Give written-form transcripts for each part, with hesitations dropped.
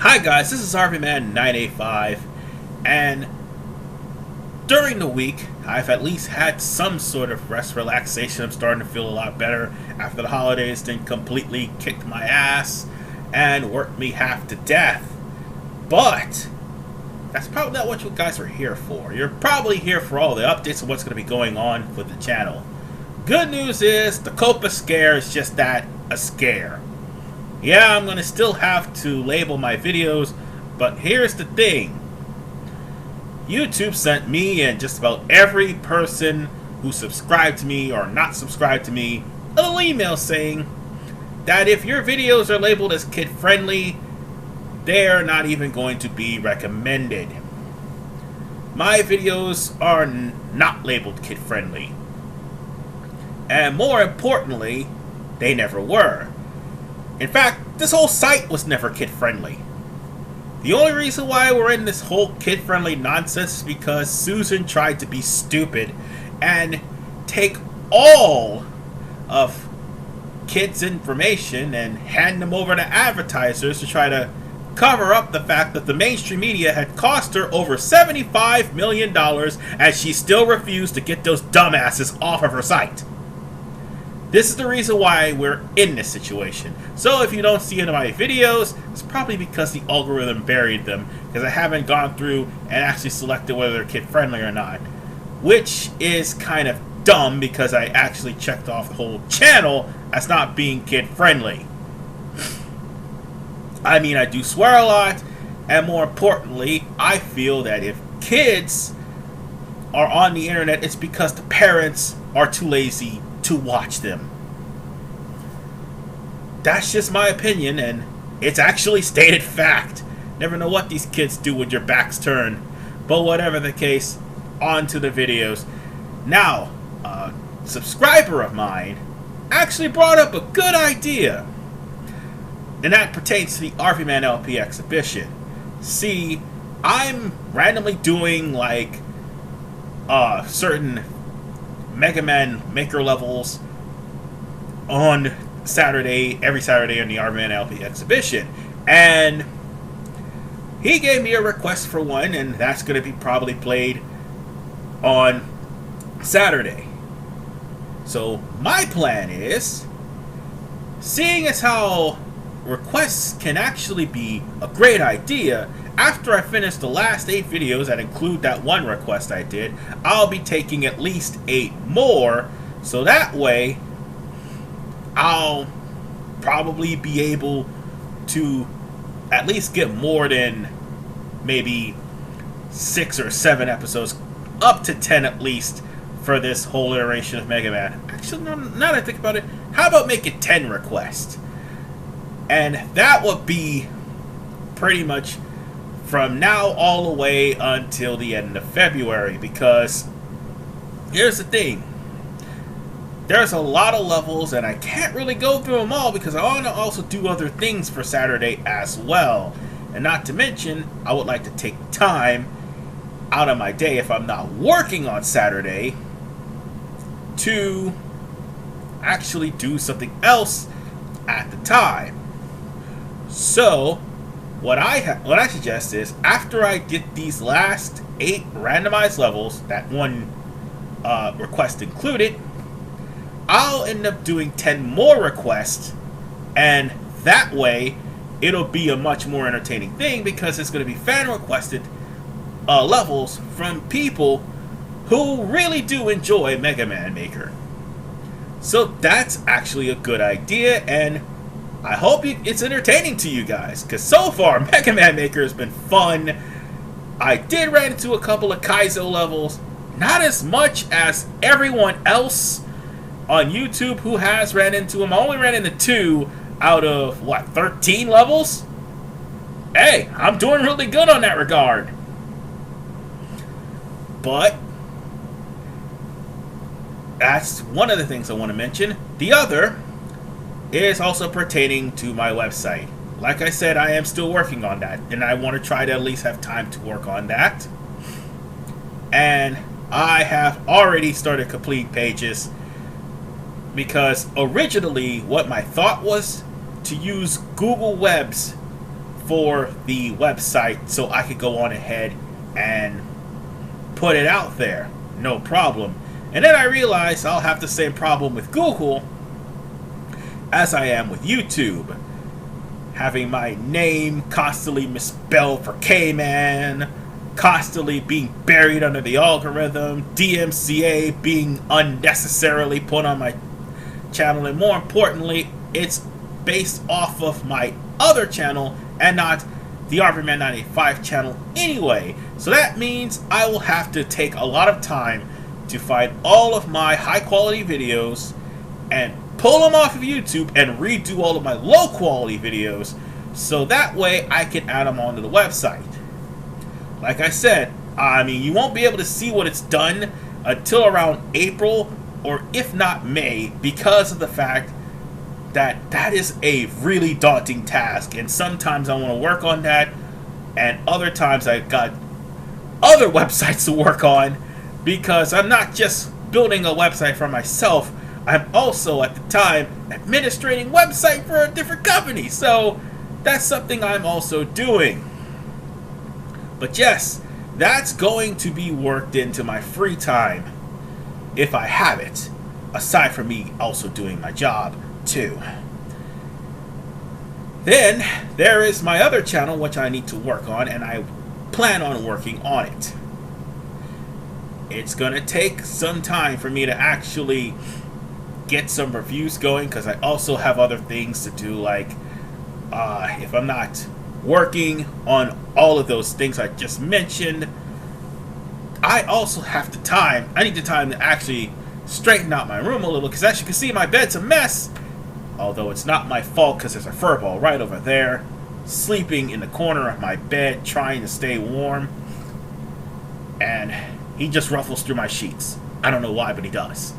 Hi guys, this is RVman985, and during the week, I've at least had some sort of rest relaxation. I'm starting to feel a lot better after the holidays didn't completely kick my ass and work me half to death. But that's probably not what you guys are here for. You're probably here for all the updates of what's going to be going on with the channel. Good news is the Copa scare is just that, a scare. Yeah, I'm going to still have to label my videos, but here's the thing. YouTube sent me and just about every person who subscribed to me or not subscribed to me a little email saying that if your videos are labeled as kid-friendly, they're not even going to be recommended. My videos are not labeled kid-friendly. And more importantly, they never were. In fact, this whole site was never kid-friendly. The only reason why we're in this whole kid-friendly nonsense is because Susan tried to be stupid and take all of kids' information and hand them over to advertisers to try to cover up the fact that the mainstream media had cost her over $75 million and she still refused to get those dumbasses off of her site. This is the reason why we're in this situation. So if you don't see any of my videos, it's probably because the algorithm buried them, because I haven't gone through and actually selected whether they're kid-friendly or not. Which is kind of dumb, because I actually checked off the whole channel as not being kid-friendly. I mean, I do swear a lot, and more importantly, I feel that if kids are on the internet, it's because the parents are too lazy to watch them. That's just my opinion, and it's actually stated fact. Never know what these kids do with your backs turned. But whatever the case, on to the videos. Now, a subscriber of mine actually brought up a good idea, and that pertains to the RVman LP exhibition. See, I'm randomly doing like certain Mega Man Maker levels on Saturday, every Saturday on the RVman LP exhibition, and he gave me a request for one, and that's going to be probably played on Saturday. So my plan is, seeing as how requests can actually be a great idea, after I finish the last 8 videos that include that one request I did, I'll be taking at least 8 more, so that way I'll probably be able to at least get more than maybe 6 or 7 episodes, up to 10 at least, for this whole iteration of Mega Man. Actually, now that I think about it, how about make it 10 requests? And that would be pretty much from now all the way until the end of February, because here's the thing. There's a lot of levels, and I can't really go through them all because I want to also do other things for Saturday as well. And not to mention, I would like to take time out of my day, if I'm not working on Saturday, to actually do something else at the time. So what I suggest is, after I get these last 8 randomized levels, that one request included, I'll end up doing 10 more requests, and that way it'll be a much more entertaining thing, because it's going to be fan requested levels from people who really do enjoy Mega Man Maker. So that's actually a good idea, and I hope it's entertaining to you guys, because so far Mega Man Maker has been fun. I did run into a couple of Kaizo levels, not as much as everyone else on YouTube who has ran into them. I only ran into 2 out of, what, 13 levels? Hey, I'm doing really good on that regard. But that's one of the things I want to mention. The other is also pertaining to my website. Like I said, I am still working on that, and I want to try to at least have time to work on that. And I have already started completing pages, because originally what my thought was to use Google Webs for the website so I could go on ahead and put it out there. No problem. And then I realized I'll have the same problem with Google as I am with YouTube. Having my name constantly misspelled for K-Man, constantly being buried under the algorithm, DMCA being unnecessarily put on my channel, and more importantly, it's based off of my other channel and not the RVman 985 channel anyway. So that means I will have to take a lot of time to find all of my high quality videos and pull them off of YouTube and redo all of my low quality videos so that way I can add them onto the website. Like I said, I mean, you won't be able to see what it's done until around April or if not May, because of the fact that that is a really daunting task, and sometimes I want to work on that and other times I've got other websites to work on, because I'm not just building a website for myself, I'm also at the time administrating website for a different company, so that's something I'm also doing. But yes, that's going to be worked into my free time if I have it, aside from me also doing my job too. Then there is my other channel which I need to work on, and I plan on working on it. It's gonna take some time for me to actually get some reviews going, because I also have other things to do, like if I'm not working on all of those things I just mentioned, I also have the time. I need the time to actually straighten out my room a little, because as you can see, my bed's a mess. Although it's not my fault, because there's a furball right over there, sleeping in the corner of my bed, trying to stay warm. And he just ruffles through my sheets. I don't know why, but he does.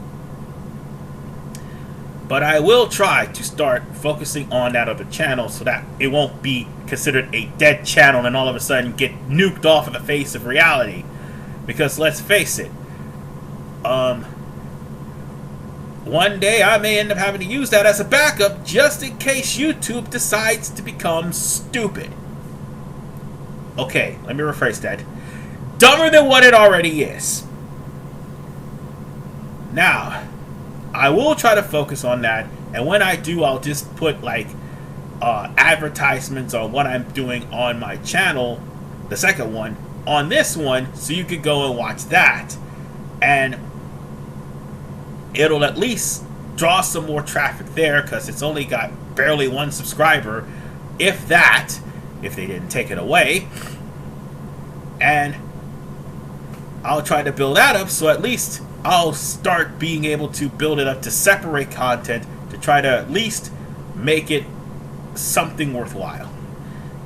But I will try to start focusing on that other channel so that it won't be considered a dead channel and all of a sudden get nuked off of the face of reality. Because let's face it, one day I may end up having to use that as a backup just in case YouTube decides to become stupid. Okay, let me rephrase that. Dumber than what it already is. Now, I will try to focus on that, and when I do, I'll just put like advertisements on what I'm doing on my channel, the second one, on this one, so you could go and watch that. And it'll at least draw some more traffic there, because it's only got barely one subscriber, if that, if they didn't take it away. And I'll try to build that up, so at least I'll start being able to build it up to separate content to try to at least make it something worthwhile.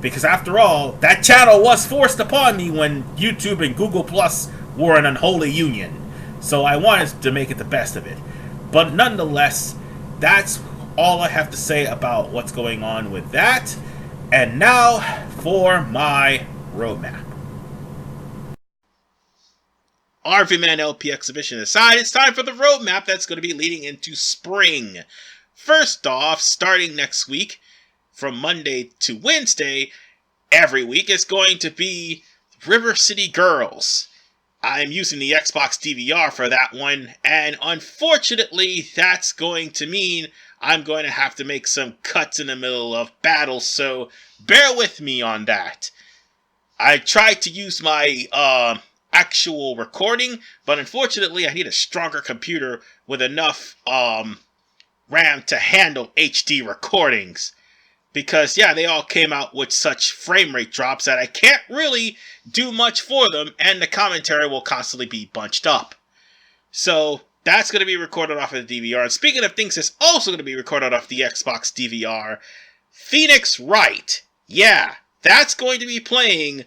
Because after all, that channel was forced upon me when YouTube and Google Plus were an unholy union. So I wanted to make it the best of it. But nonetheless, that's all I have to say about what's going on with that. And now for my roadmap. RVman LP exhibition aside, it's time for the roadmap that's going to be leading into spring. First off, starting next week, from Monday to Wednesday, every week is going to be River City Girls. I'm using the Xbox DVR for that one, and unfortunately, that's going to mean I'm going to have to make some cuts in the middle of battles, so bear with me on that. I tried to use my actual recording, but unfortunately, I need a stronger computer with enough RAM to handle HD recordings. Because, yeah, they all came out with such frame rate drops that I can't really do much for them, and the commentary will constantly be bunched up. So, that's going to be recorded off of the DVR. And speaking of things that's also going to be recorded off the Xbox DVR, Phoenix Wright. Yeah, that's going to be playing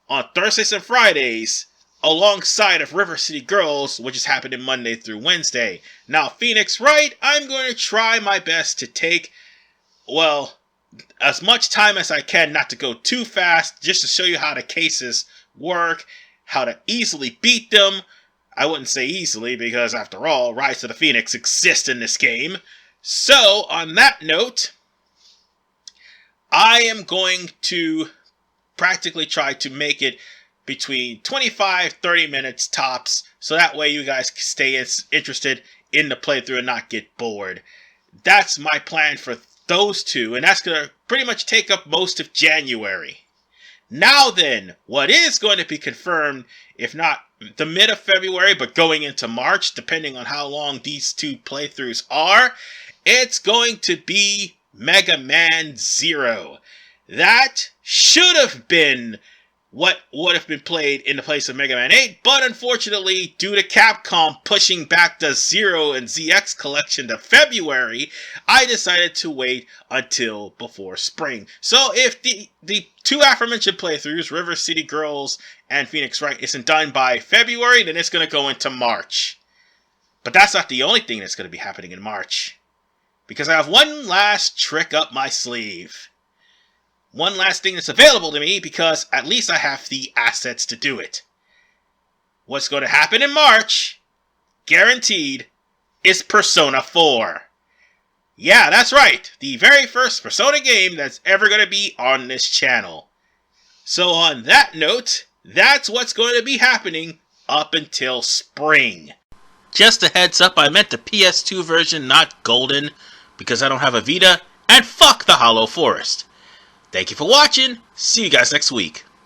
on Thursdays and Fridays alongside of River City Girls, which is happening Monday through Wednesday. Now, Phoenix Wright, I'm going to try my best to take, well, as much time as I can, not to go too fast, just to show you how the cases work, how to easily beat them. I wouldn't say easily, because after all, Rise of the Phoenix exists in this game. So, on that note, I am going to practically try to make it between 25-30 minutes tops, so that way you guys can stay as interested in the playthrough and not get bored. That's my plan for those two, and that's going to pretty much take up most of January. Now then, what is going to be confirmed, if not the mid of February, but going into March, depending on how long these two playthroughs are, it's going to be Mega Man Zero. That should have been what would have been played in the place of Mega Man 8, but unfortunately, due to Capcom pushing back the Zero and ZX collection to February, I decided to wait until before spring. So if the two aforementioned playthroughs, River City Girls and Phoenix Wright, isn't done by February, then it's going to go into March. But that's not the only thing that's going to be happening in March, because I have one last trick up my sleeve. One last thing that's available to me, because at least I have the assets to do it. What's going to happen in March, guaranteed, is Persona 4. Yeah, that's right. The very first Persona game that's ever going to be on this channel. So on that note, that's what's going to be happening up until spring. Just a heads up, I meant the PS2 version, not Golden, because I don't have a Vita, and fuck the Hollow Forest. Thank you for watching. See you guys next week.